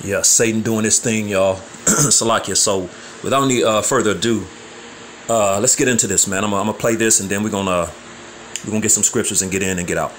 Yeah, Satan doing his thing, y'all. Salakia. So, without any further ado, let's get into this, man. I'm gonna play this, and then we're gonna get some scriptures and get in and get out.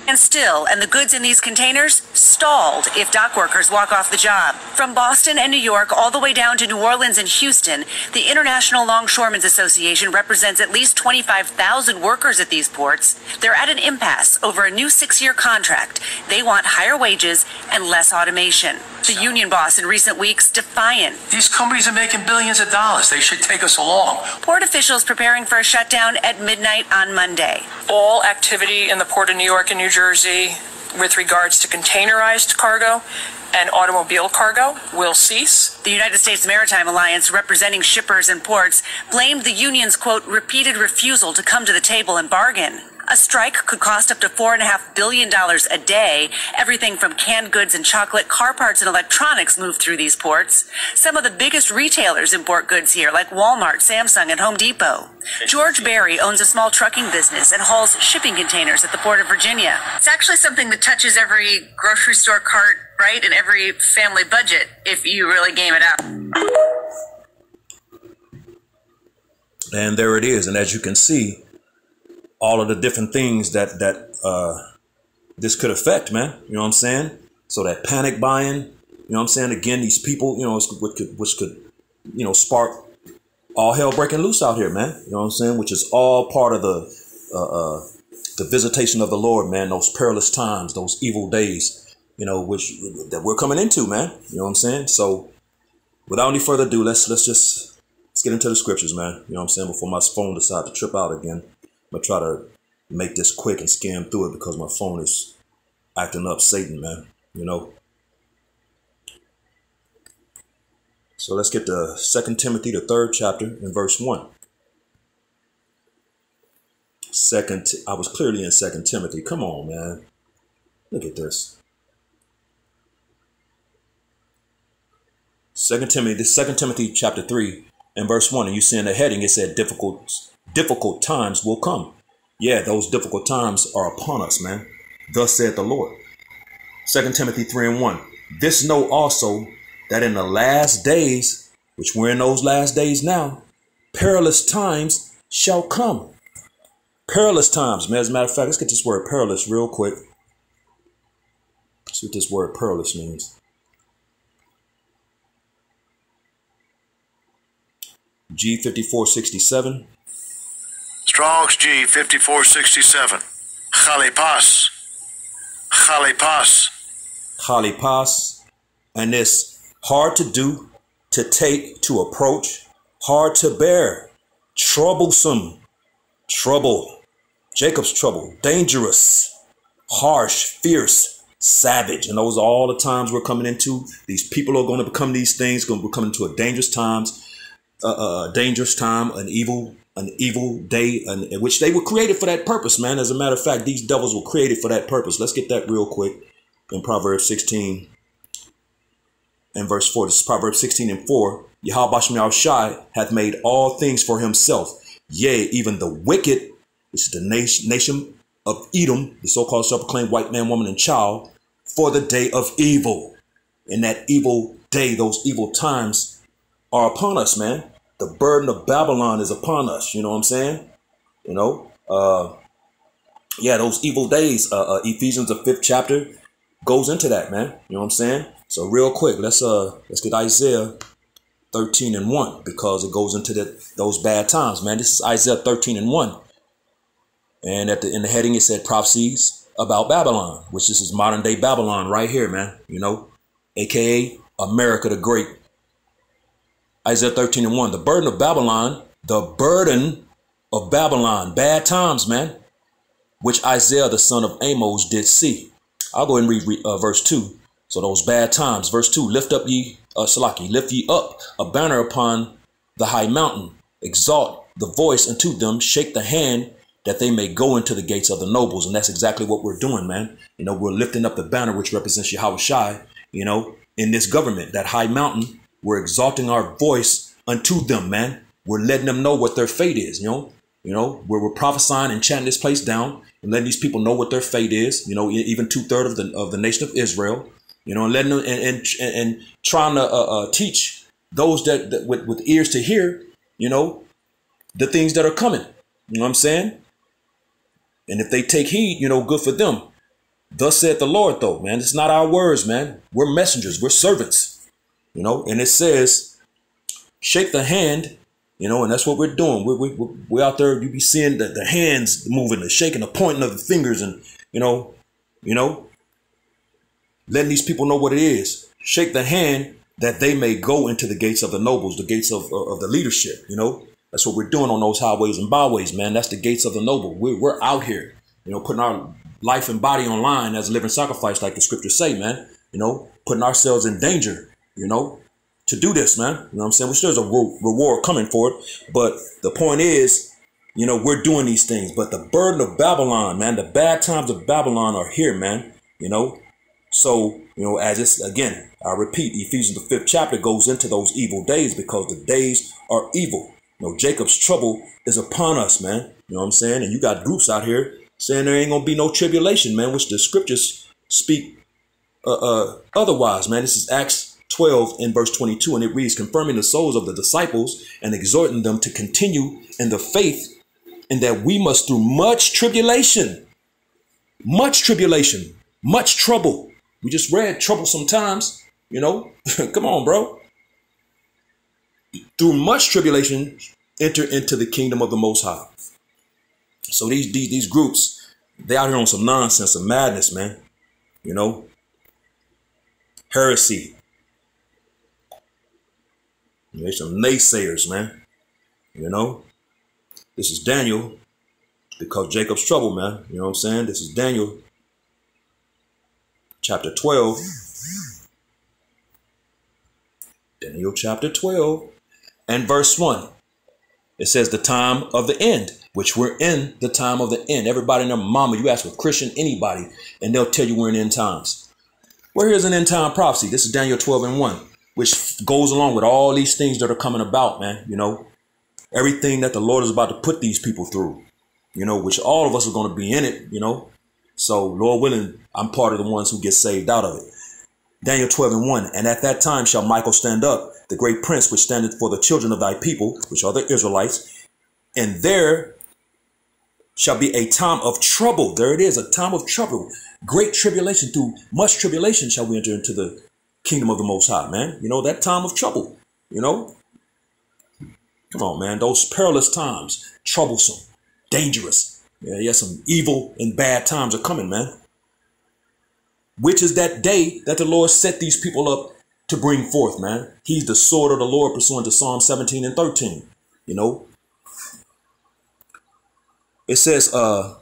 And still, and the goods in these containers stalled if dock workers walk off the job. From Boston and New York all the way down to New Orleans and Houston, the International Longshoremen's Association represents at least 25,000 workers at these ports. They're at an impasse over a new 6-year contract. They want higher wages and less automation. The union boss in recent weeks defiant. These companies are making billions of dollars. They should take us along. Port officials preparing for a shutdown at midnight on Monday. All activity in the Port of New York and New Jersey with regards to containerized cargo and automobile cargo will cease. The United States Maritime Alliance, representing shippers and ports, blamed the union's, quote, repeated refusal to come to the table and bargain. A strike could cost up to $4.5 billion a day. Everything from canned goods and chocolate, car parts, and electronics move through these ports. Some of the biggest retailers import goods here, like Walmart, Samsung, and Home Depot. George Berry owns a small trucking business and hauls shipping containers at the Port of Virginia. It's actually something that touches every grocery store cart, right, and every family budget, if you really game it up. And there it is. And as you can see, all of the different things that this could affect, man. You know what I'm saying? So that panic buying, you know what I'm saying? Again, these people, you know, which could, you know, spark all hell breaking loose out here, man. You know what I'm saying? Which is all part of the visitation of the Lord, man. Those perilous times, those evil days, you know, that we're coming into, man. You know what I'm saying? So without any further ado, let's get into the scriptures, man. You know what I'm saying? Before my phone decides to trip out again. I'm going to try to make this quick and skim through it because my phone is acting up Satan, man, you know. So let's get to 2 Timothy, the 3rd chapter, and verse 1. I was clearly in 2 Timothy. Come on, man. Look at this. 2 Timothy chapter 3 and verse 1. And you see in the heading, it said difficult times will come. Yeah, those difficult times are upon us, man. Thus saith the Lord. 2 Timothy 3 and 1. This know also that in the last days, which we're in those last days now, perilous times shall come. Perilous times, man. As a matter of fact, let's get this word perilous real quick. See what this word perilous means. G5467. Strong's G 5467. Chalipas. Chalipas. Chalipas. And it's hard to do, to take, to approach, hard to bear, troublesome, trouble, Jacob's trouble, dangerous, harsh, fierce, savage. And those are all the times we're coming into. These people are going to become these things, going to become into a dangerous time, an evil day, in which they were created for that purpose, man. As a matter of fact, these devils were created for that purpose. Let's get that real quick in Proverbs 16 and verse 4. This is Proverbs 16 and 4. Yahweh Shem Shai hath made all things for himself. Yea, even the wicked, which is the nation of Edom, the so-called self-proclaimed white man, woman, and child, for the day of evil. In that evil day, those evil times are upon us, man. The burden of Babylon is upon us. You know what I'm saying? You know, yeah, those evil days, Ephesians, the 5th chapter goes into that, man. You know what I'm saying? So real quick, let's get Isaiah 13 and 1, because it goes into those bad times, man. This is Isaiah 13 and 1. And in the heading, it said prophecies about Babylon, which this is modern day Babylon right here, man. You know, AKA America the Great. Isaiah 13 and 1, the burden of Babylon, bad times, man, which Isaiah, the son of Amos, did see. I'll go ahead and read verse 2. So those bad times, verse 2, lift ye up a banner upon the high mountain, exalt the voice unto them, shake the hand that they may go into the gates of the nobles. And that's exactly what we're doing, man. You know, we're lifting up the banner, which represents Yahweh Shai, you know, in this government, that high mountain. We're exalting our voice unto them, man. We're letting them know what their fate is, you know, we're prophesying and chanting this place down and letting these people know what their fate is, you know, even 2/3 of the nation of Israel, and letting them and trying to teach those that with ears to hear, the things that are coming. You know what I'm saying? And if they take heed, good for them. Thus saith the Lord, though, man. It's not our words, man. We're messengers. We're servants, and it says, shake the hand, and that's what we're doing. We're out there. You be seeing the hands moving, the shaking, the pointing of the fingers, and, letting these people know what it is. Shake the hand that they may go into the gates of the nobles, the gates of the leadership, That's what we're doing on those highways and byways, man. That's the gates of the noble. We're out here, putting our life and body online as a living sacrifice, like the scriptures say, man. Putting ourselves in danger, to do this, man. You know what I'm saying? Which there's a reward coming for it. But the point is, we're doing these things. But the burden of Babylon, man, the bad times of Babylon are here, man. So, as it's, again, I repeat, Ephesians the 5th chapter goes into those evil days because the days are evil. Jacob's trouble is upon us, man. You know what I'm saying? And you got groups out here saying there ain't going to be no tribulation, man, which the scriptures speak otherwise, man. This is Acts 12 in verse 22, and it reads, confirming the souls of the disciples and exhorting them to continue in the faith, and that we must through much tribulation, much trouble. We just read troublesome times, come on, bro. Through much tribulation, enter into the kingdom of the Most High. So these groups, they out here on some nonsense, some madness, man. Heresy. There's some naysayers, man. This is Daniel, because Jacob's trouble, man. You know what I'm saying? This is Daniel, chapter 12. Daniel chapter 12 and verse 1. It says the time of the end, which we're in the time of the end. Everybody and their mama, you ask a Christian, anybody, and they'll tell you we're in end times. Well, here's an end time prophecy. This is Daniel 12 and 1, which goes along with all these things that are coming about, man. Everything that the Lord is about to put these people through, which all of us are going to be in it, So, Lord willing, I'm part of the ones who get saved out of it. Daniel 12 and 1. And at that time shall Michael stand up, the great prince which standeth for the children of thy people, which are the Israelites. And there shall be a time of trouble. There it is, a time of trouble. Great tribulation. Through much tribulation shall we enter into the kingdom of the Most High, man. That time of trouble, Come on, man. Those perilous times, troublesome, dangerous. Yeah, some evil and bad times are coming, man. Which is that day that the Lord set these people up to bring forth, man. He's the sword of the Lord, pursuant to Psalm 17 and 13. It says, and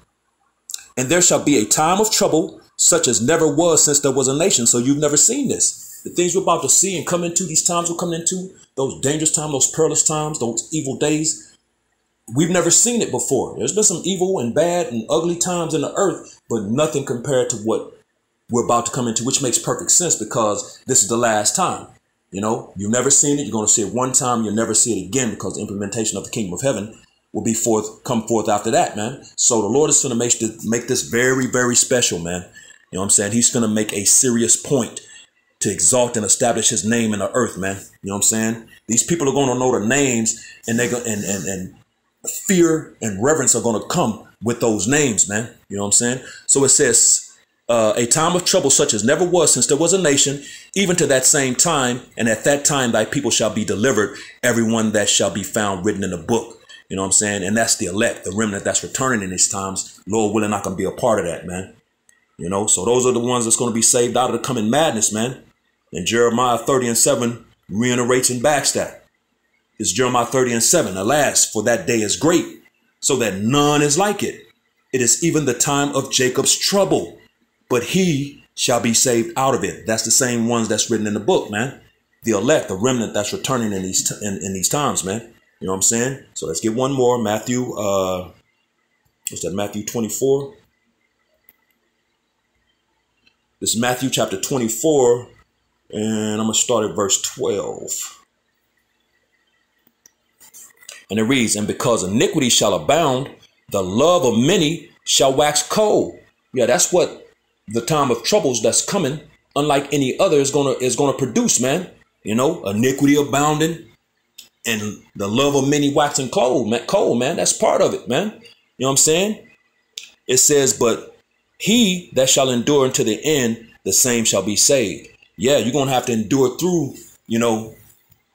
there shall be a time of trouble, such as never was since there was a nation. So you've never seen this. The things we're about to see and come into, these times we're coming into, those dangerous times, those perilous times, those evil days, we've never seen it before. There's been some evil and bad and ugly times in the earth, but nothing compared to what we're about to come into, which makes perfect sense because this is the last time. You've never seen it. You're going to see it one time. You'll never see it again because the implementation of the kingdom of heaven will be come forth after that, man. So the Lord is going to make this very, very special, man. You know what I'm saying? He's going to make a serious point to exalt and establish his name in the earth, man. You know what I'm saying? These people are going to know their names, and they're going and fear and reverence are going to come with those names, man. You know what I'm saying? So it says, a time of trouble such as never was since there was a nation, even to that same time. And at that time, thy people shall be delivered, everyone that shall be found written in the book. You know what I'm saying? And that's the elect, the remnant that's returning in these times. Lord willing, I can be a part of that, man. So those are the ones that's going to be saved out of the coming madness, man. And Jeremiah 30 and 7 reiterates and backs that. It's Jeremiah 30 and 7. Alas, for that day is great, so that none is like it. It is even the time of Jacob's trouble, but he shall be saved out of it. That's the same ones that's written in the book, man. The elect, the remnant that's returning in these times, man. You know what I'm saying? So let's get one more. Matthew, what's that? Matthew 24. This is Matthew chapter 24, and I'm going to start at verse 12. And it reads, and because iniquity shall abound, the love of many shall wax cold. Yeah, that's what the time of troubles that's coming unlike any other, is gonna produce, man. You know, iniquity abounding, and the love of many waxing cold, man. That's part of it, man. You know what I'm saying? It says, but he that shall endure unto the end, the same shall be saved. Yeah, you're gonna have to endure through, you know,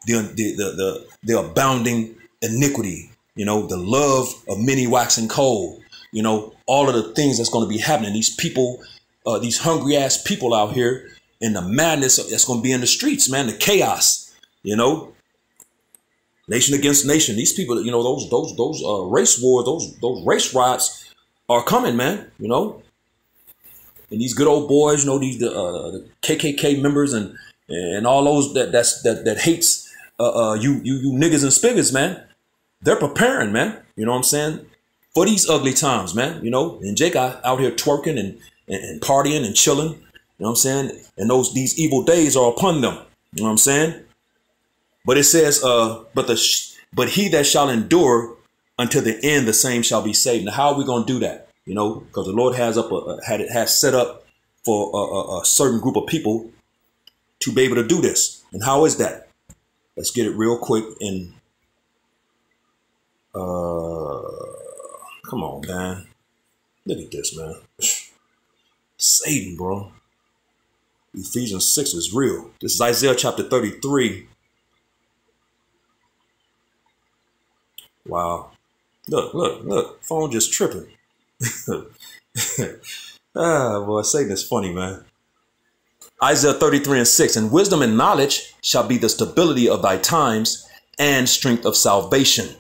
the abounding iniquity, you know, the love of many waxing cold, you know, all of the things that's going to be happening. These people, these hungry ass people out here, and the madness that's going to be in the streets, man, the chaos, you know, nation against nation. These people, you know, those race wars, those race riots are coming, man, you know. And these good old boys, you know, these the KKK members and all those that hates you niggas and spigots, man. They're preparing, man. You know what I'm saying? For these ugly times, man. You know, and Jake out here twerking and partying and chilling. You know what I'm saying? And these evil days are upon them. You know what I'm saying? But it says, but he that shall endure until the end, the same shall be saved. Now, how are we going to do that? You know, because the Lord has set up for a certain group of people to be able to do this. And how is that? Let's get it real quick. And come on, man. Look at this, man. Satan, bro. Ephesians 6 is real. This is Isaiah chapter 33. Wow. Look. Phone just tripping. Boy, Satan is funny, man. Isaiah 33:6, and wisdom and knowledge shall be the stability of thy times and strength of salvation.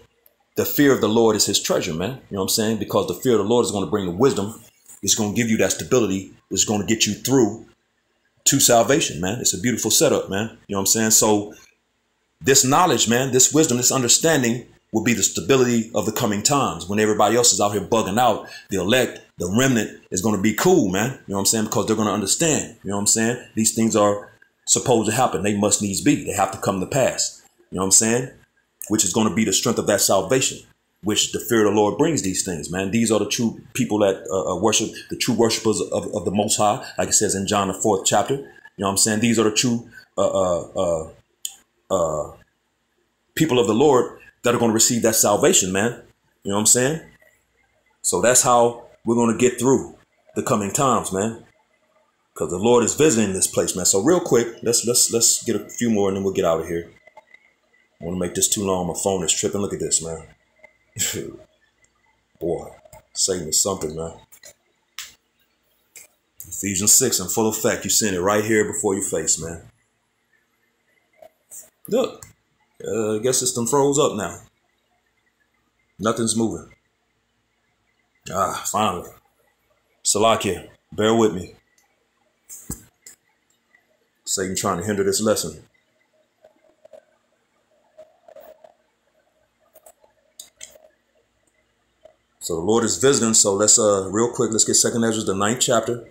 The fear of the Lord is his treasure, man. You know what I'm saying? Because the fear of the Lord is going to bring the wisdom. It's going to give you that stability. It's going to get you through to salvation, man. It's a beautiful setup, man. You know what I'm saying? So this knowledge, man, this wisdom, this understanding will be the stability of the coming times. When everybody else is out here bugging out, the elect, the remnant is going to be cool, man. You know what I'm saying? Because they're going to understand. You know what I'm saying? These things are supposed to happen. They must needs be. They have to come to pass. You know what I'm saying? Which is going to be the strength of that salvation, which the fear of the Lord brings these things, man. These are the true people that worship, the true worshipers of the Most High, like it says in John, the 4th chapter. You know what I'm saying? These are the true people of the Lord that are going to receive that salvation, man. You know what I'm saying? So that's how we're going to get through the coming times, man. Because the Lord is visiting this place, man. So real quick, let's get a few more and then we'll get out of here. I want to make this too long. My phone is tripping. Look at this, man. Boy, Satan is something, man. Ephesians 6 in full effect. You're seeing it right here before your face, man. Look. I guess it's them froze up now. Nothing's moving. Finally. Salakia, bear with me. Satan trying to hinder this lesson. So the Lord is visiting. So let's real quick, let's get 2nd Ezra, the 9th chapter.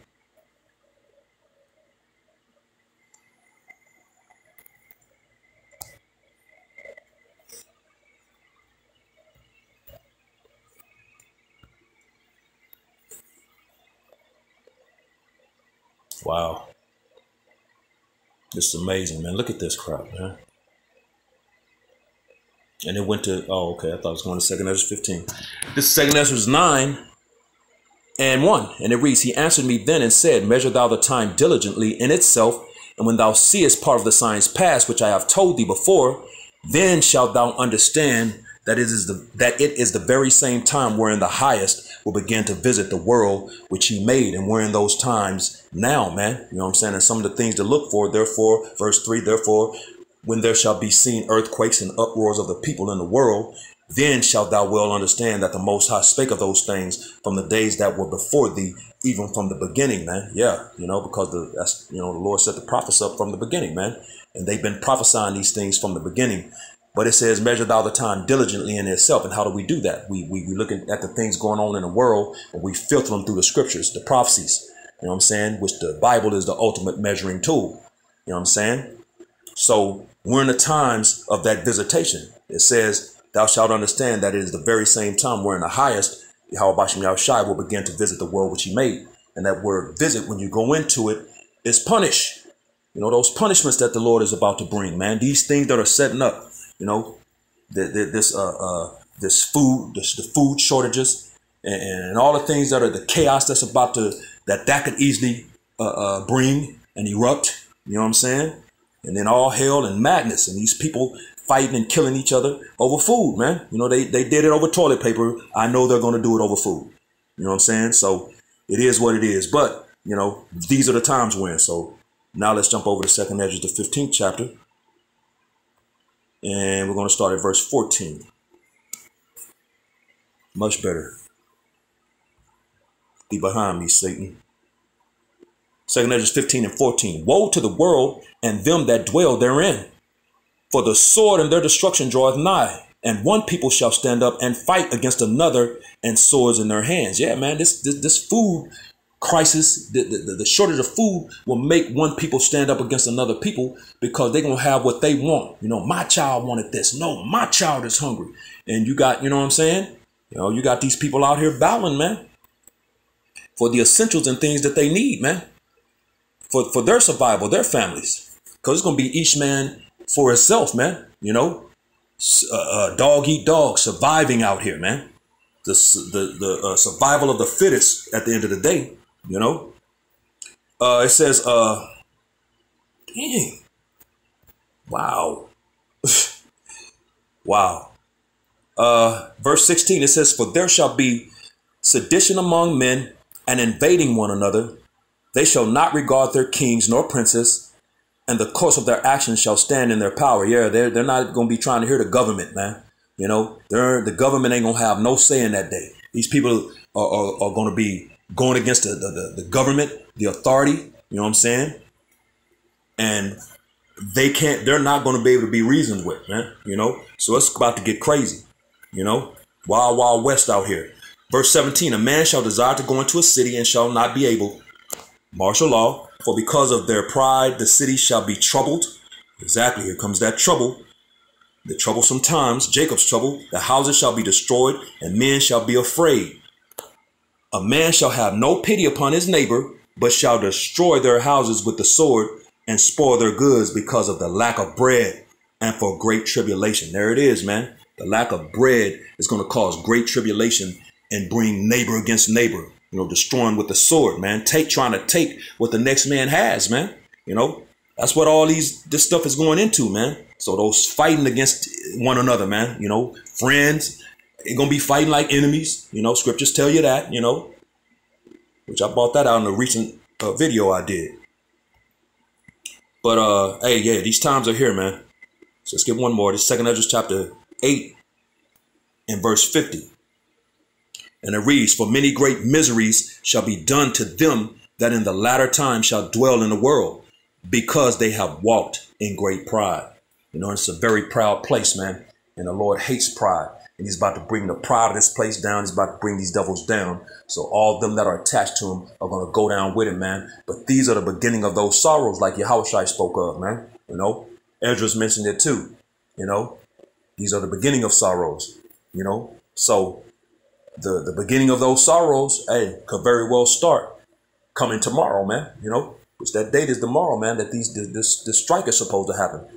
Wow. This is amazing, man. Look at this crap, man. And it went to, oh, okay. I thought it was going to 2nd Ezra 15. This is 2nd Ezra 9 and 1. And it reads, he answered me then and said, measure thou the time diligently in itself. And when thou seest part of the signs past, which I have told thee before, then shalt thou understand that it is the very same time wherein the highest will begin to visit the world which he made. And we're in those times now, man. You know what I'm saying? And some of the things to look for, therefore, verse 3, therefore, when there shall be seen earthquakes and uproars of the people in the world, then shalt thou well understand that the Most High spake of those things from the days that were before thee, even from the beginning, man. Yeah, you know, because the Lord set the prophets up from the beginning, man. And they've been prophesying these things from the beginning. But it says, measure thou the time diligently in itself. And how do we do that? We look at the things going on in the world and we filter them through the scriptures, the prophecies, you know what I'm saying? Which the Bible is the ultimate measuring tool. You know what I'm saying? So we're in the times of that visitation. It says, thou shalt understand that it is the very same time wherein the highest, Yahweh Bashem Yahushai, will begin to visit the world which he made. And that word visit, when you go into it, is punished. You know, those punishments that the Lord is about to bring, man. These things that are setting up, you know, this food, the food shortages, and all the things that are the chaos that's about to that could easily bring and erupt. You know what I'm saying? And then all hell and madness, and these people fighting and killing each other over food, man. You know, they did it over toilet paper. I know they're going to do it over food. You know what I'm saying? So it is what it is. But, you know, these are the times we're in. So now let's jump over to 2nd Ezra, the 15th chapter. And we're going to start at verse 14. Much better. Be behind me, Satan. 2nd Ezra 15 and 14. Woe to the world and them that dwell therein. For the sword and their destruction draweth nigh. And one people shall stand up and fight against another, and swords in their hands. Yeah, man, this food crisis, the shortage of food will make one people stand up against another people, because they're going to have what they want. You know, my child wanted this. No, my child is hungry. And you got, you know what I'm saying? You know, you got these people out here battling, man, for the essentials and things that they need, man, for their survival, their families. Because it's going to be each man for himself, man. You know, dog eat dog, surviving out here, man. The survival of the fittest at the end of the day, you know. It says, dang, wow, wow. Verse 16, it says, for there shall be sedition among men, and invading one another. They shall not regard their kings nor princes, and the course of their actions shall stand in their power. Yeah, they're not going to be trying to hear the government, man. You know, the government ain't going to have no say in that day. These people are going to be going against the government, the authority, you know what I'm saying? And they're not going to be able to be reasoned with, man, you know? So it's about to get crazy, you know? Wild, wild west out here. Verse 17, a man shall desire to go into a city and shall not be able. Martial law, for because of their pride, the city shall be troubled. Exactly, here comes that trouble. The troublesome times, Jacob's trouble. The houses shall be destroyed, and men shall be afraid. A man shall have no pity upon his neighbor, but shall destroy their houses with the sword and spoil their goods because of the lack of bread and for great tribulation. There it is, man. The lack of bread is going to cause great tribulation and bring neighbor against neighbor, you know, destroying with the sword, man. Trying to take what the next man has, man. You know, that's what all this stuff is going into, man. So those fighting against one another, man, you know, friends, they're going to be fighting like enemies. You know, scriptures tell you that, you know, which I brought that out in a recent video I did. But, hey, yeah, these times are here, man. So let's get one more. This 2nd Ezra chapter 8 and verse 50. And it reads, for many great miseries shall be done to them that in the latter time shall dwell in the world, because they have walked in great pride. You know, it's a very proud place, man. And the Lord hates pride. And he's about to bring the pride of this place down. He's about to bring these devils down. So all of them that are attached to him are going to go down with him, man. But these are the beginning of those sorrows like Yahushua spoke of, man. You know, Ezra's mentioned it too. You know, these are the beginning of sorrows, you know. So the beginning of those sorrows, hey, could very well start coming tomorrow, man. You know, which that date is tomorrow, man, that this strike is supposed to happen.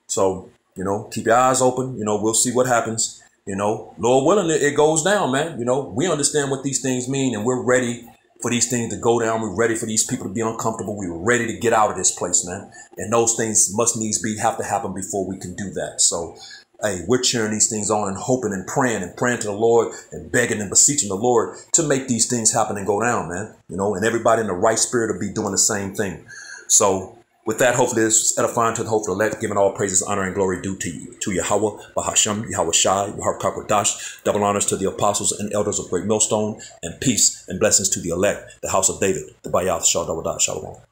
So, you know, keep your eyes open. You know, we'll see what happens. You know, Lord willing, it goes down, man. You know, we understand what these things mean, and we're ready for these things to go down. We're ready for these people to be uncomfortable. We were ready to get out of this place, man. And those things must needs have to happen before we can do that. So, hey, we're cheering these things on and hoping and praying to the Lord and begging and beseeching the Lord to make these things happen and go down, man. You know, and everybody in the right spirit will be doing the same thing. So with that, hopefully it's edifying to the hopeful elect, giving all praises, honor, and glory due to you, to Yahweh, Bahasham, Yahweh Shai, Yahweh Kakwadash, double honors to the apostles and elders of Great Millstone, and peace and blessings to the elect, the house of David, the Bayath, Shah Dawada, Shalom.